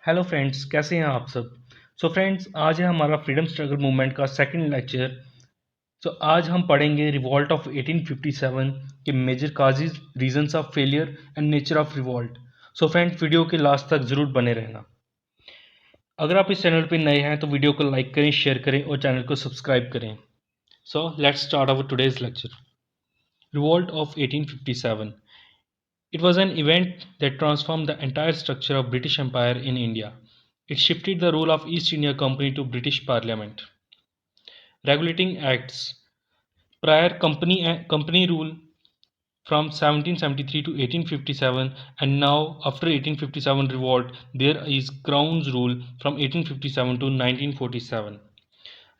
Hello friends, कैसे हैं आप सब। फ्रेंड्स, आज है हमारा फ्रीडम स्ट्रगल मूवमेंट का सेकंड लेक्चर। आज हम पढ़ेंगे रिवॉल्ट ऑफ 1857 के major causes, reasons of failure and nature of revolt. Friends, video के लास्ट तक ज़रूर बने रहना। अगर आप इस चैनल पर नए हैं तो वीडियो को लाइक करें, शेयर करें और चैनल को सब्सक्राइब करें। Let's start our today's lecture. Revolt of 1857. It was an event that transformed the entire structure of British Empire in India. It shifted the role of East India Company to British Parliament. Regulating Acts. Prior company rule from 1773 to 1857, and now after 1857 revolt there is Crown's rule from 1857 to 1947.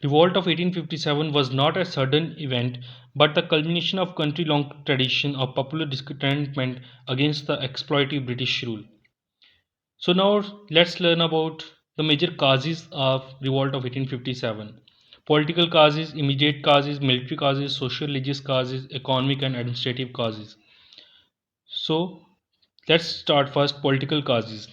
Revolt of 1857 was not a sudden event but the culmination of country-long tradition of popular discontentment against the exploitative British rule. Now let's learn about the major causes of revolt of 1857. Political causes, immediate causes, military causes, social religious causes, economic and administrative causes. So let's start first political causes.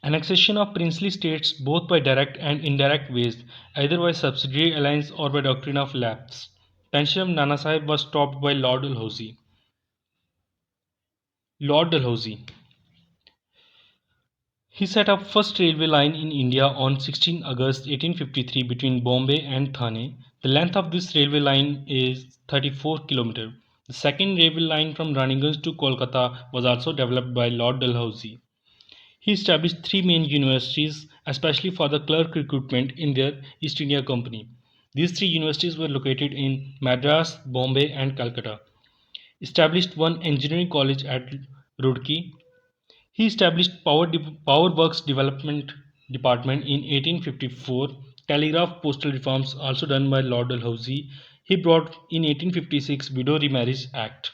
Annexation of princely states both by direct and indirect ways, either by subsidiary alliance or by doctrine of lapse. Pension of Nana Sahib was stopped by Lord Dalhousie. Lord Dalhousie. He set up first railway line in India on 16 August 1853 between Bombay and Thane. The length of this railway line is 34 km. The second railway line from Raniganj to Kolkata was also developed by Lord Dalhousie. He established three main universities, especially for the clerk recruitment in their East India Company. These three universities were located in Madras, Bombay, and Calcutta. Established one engineering college at Roorkee. He established Power Works Development Department in 1854. Telegraph postal reforms also done by Lord Dalhousie. He brought in 1856 Widow Remarriage Act.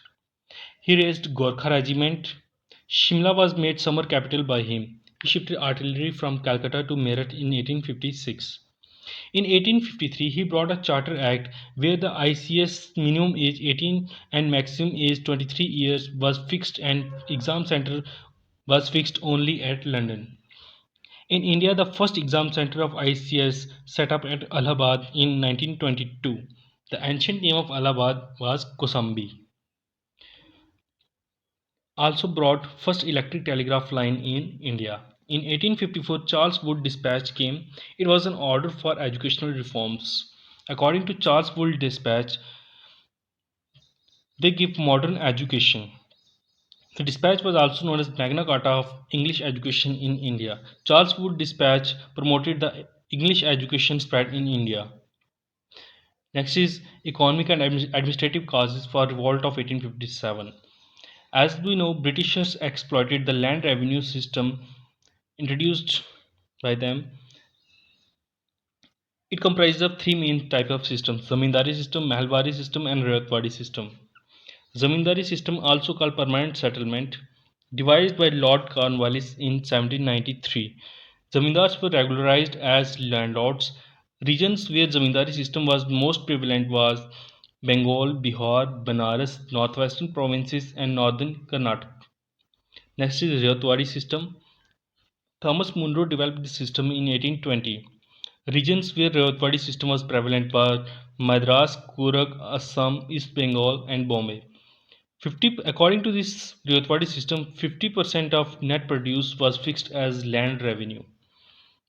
He raised Gorkha Regiment. Shimla was made summer capital by him. He shifted artillery from Calcutta to Meerut in 1856. In 1853, he brought a Charter Act where the icse minimum age 18 and maximum age 23 years was fixed and exam center was fixed only at London. In India, the first exam center of icse set up at Allahabad in 1922. The ancient name of Allahabad was Kosambi. Also brought first electric telegraph line in India. In 1854, Charles Wood Dispatch came. It was an order for educational reforms. According to Charles Wood Dispatch, they give modern education. The dispatch was also known as Magna Carta of English education in India. Charles Wood Dispatch promoted the English education spread in India. Next is economic and administrative causes for revolt of 1857. As we know, Britishers exploited the land revenue system introduced by them. It comprises of three main types of systems: Zamindari system, Mahalwari system, and Rayatwadi system. Zamindari system, also called permanent settlement, devised by Lord Cornwallis in 1793. Zamindars were regularized as landlords. Regions where Zamindari system was most prevalent was Bengal, Bihar, Banaras, northwestern provinces, and northern Karnataka. Next is Rayatwadi system. Thomas Munro developed this system in 1820. Regions where Rayatwadi system was prevalent were Madras, Kurak, Assam, East Bengal, and Bombay. According to this Rayatwadi system, 50% of net produce was fixed as land revenue.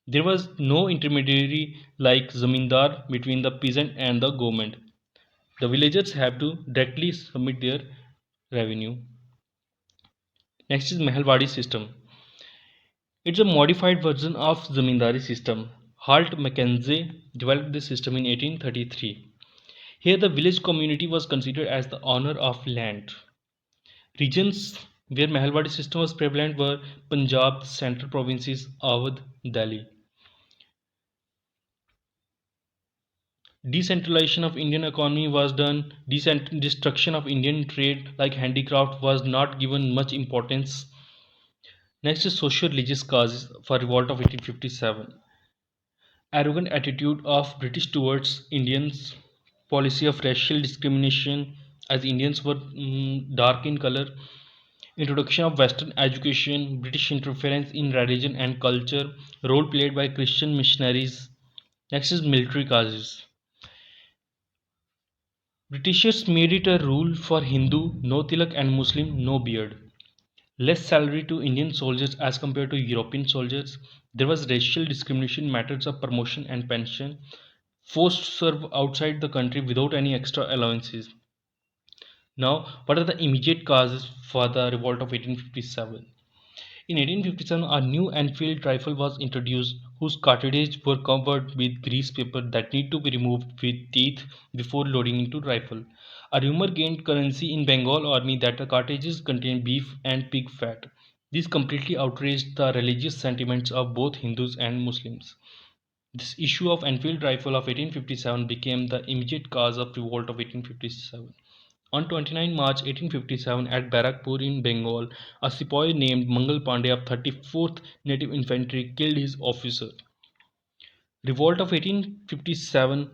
There was no intermediary like zamindar between the peasant and the government. The villagers have to directly submit their revenue. Next is Mahalwadi system. It's a modified version of zamindari system. Halt Mackenzie developed this system in 1833. Here the village community was considered as the owner of land. Regions where Mahalwadi system was prevalent were Punjab, central provinces, Awadh, Delhi. Decentralization of Indian economy was done. Destruction of Indian trade like handicraft was not given much importance. Next is social religious causes for revolt of 1857. Arrogant attitude of British towards Indians, policy of racial discrimination as Indians were dark in color, Introduction of Western education, British interference in religion and culture, role played by Christian missionaries. Next is military causes. Britishers made it a rule for Hindu no tilak and Muslim no beard. Less salary to Indian soldiers as compared to European soldiers. There was racial discrimination in matters of promotion and pension. Forced to serve outside the country without any extra allowances. Now, what are the immediate causes for the revolt of 1857? In 1857, a new Enfield rifle was introduced whose cartridges were covered with grease paper that need to be removed with teeth before loading into rifle. A rumor gained currency in Bengal army that the cartridges contained beef and pig fat. This completely outraged the religious sentiments of both Hindus and Muslims. This issue of Enfield rifle of 1857 became the immediate cause of revolt of 1857. On 29 March 1857 at Barakpur in Bengal, a sepoy named Mangal Pandey of 34th Native Infantry killed his officer. Revolt of 1857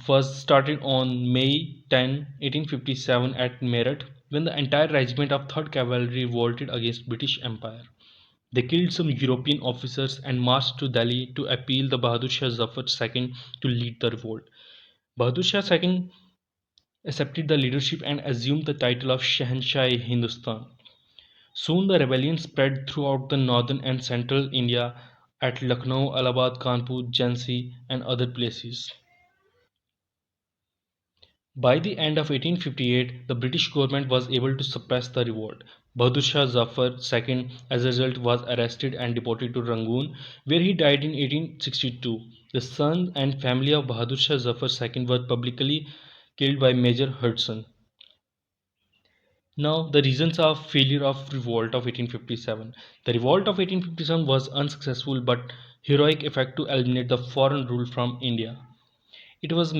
was started on May 10, 1857 at Meerut when the entire regiment of 3rd Cavalry revolted against British Empire. They killed some European officers and marched to Delhi to appeal the Bahadur Shah Zafar II to lead the revolt. Bahadur Shah II accepted the leadership and assumed the title of Shahanshah Hindustan. Soon the rebellion spread throughout the northern and central India at Lucknow, Allahabad, Kanpur, Jhansi, and other places. By the end of 1858, the British government was able to suppress the revolt. Bahadur Shah Zafar II, as a result, was arrested and deported to Rangoon, where he died in 1862. The son and family of Bahadur Shah Zafar II were publicly killed by Major Hudson. Now, the reasons of failure of revolt of 1857. The revolt of 1857 was unsuccessful but heroic effort to eliminate the foreign rule from India. It is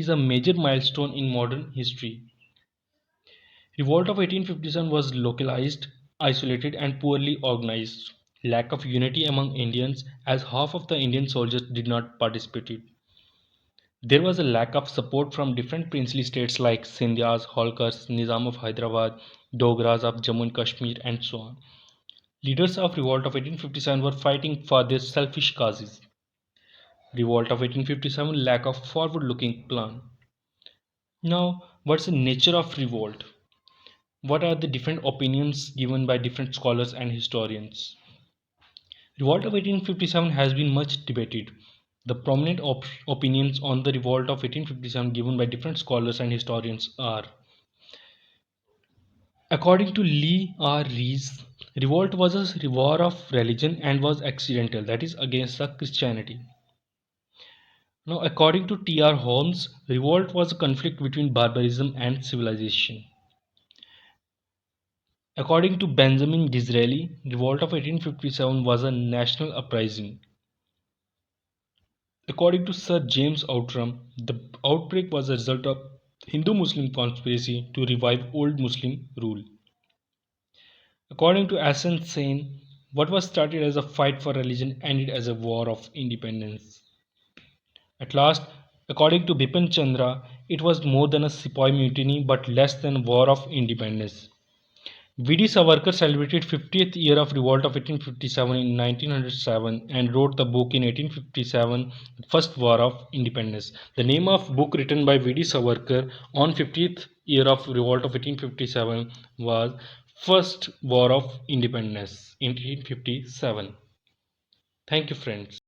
a major milestone in modern history. Revolt of 1857 was localized, isolated and poorly organized. Lack of unity among Indians as half of the Indian soldiers did not participate. There was a lack of support from different princely states like Sindhyas, Holkars, Nizam of Hyderabad, Dogras of Jammu and Kashmir, and so on. Leaders of revolt of 1857 were fighting for their selfish causes. Revolt of 1857 lack of forward-looking plan. Now, what's the nature of revolt? What are the different opinions given by different scholars and historians? Revolt of 1857 has been much debated. The prominent opinions on the revolt of 1857 given by different scholars and historians are: according to Lee R. Rees, revolt was a war of religion and was accidental, that is, against the Christianity. Now, according to T. R. Holmes, revolt was a conflict between barbarism and civilization. According to Benjamin Disraeli, revolt of 1857 was a national uprising. According to Sir James Outram, the outbreak was a result of Hindu-Muslim conspiracy to revive old Muslim rule. According to Asen Sen, what was started as a fight for religion ended as a war of independence. At last, according to Bipin Chandra, it was more than a sepoy mutiny but less than a war of independence. V.D. Savarkar celebrated 50th year of revolt of 1857 in 1907 and wrote the book in 1857, The First War of Independence. The name of book written by V.D. Savarkar on 50th year of revolt of 1857 was First War of Independence in 1857. Thank you, friends.